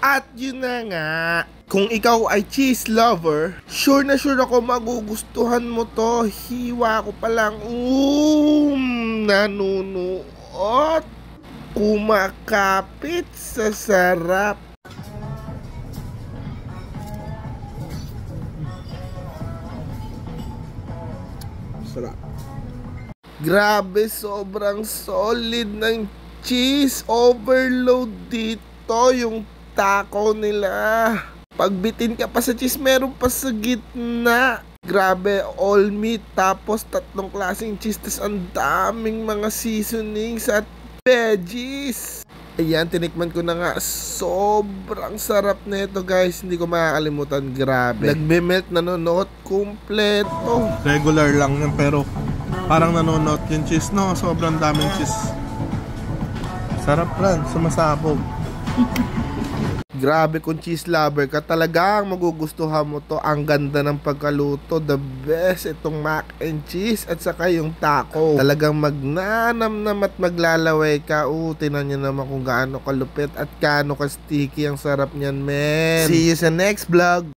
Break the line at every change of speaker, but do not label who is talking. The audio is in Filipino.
At yun na nga, kung ikaw ay cheese lover, sure na sure ako magugustuhan mo to. Hiwa ko palang nanunuot, kumakapit sa sarap. Sarap. Grabe, sobrang solid ng cheese overload dito. Yung taco nila, pagbitin ka pa sa cheese, meron pa sa gitna. Grabe, all meat, tapos 3 klaseng cheese, tas ang daming mga seasonings at veggies. Ayan, tinikman ko na nga. Sobrang sarap nito, guys. Hindi ko makakalimutan. Grabe. Nagme-melt, nanonood kumpleto.
Regular lang yan, pero parang nanonood yung cheese, no? Sobrang daming cheese. Sarap lang, sumasabog.
Grabe, kung cheese lover ka, talagang magugustuhan mo to. Ang ganda ng pagkaluto. The best itong mac and cheese at saka yung taco. Talagang magnanamnam at maglalaway ka. Tinan nyo naman kung gaano kalupit at gaano ka sticky. Ang sarap niyan, men. See you sa next vlog.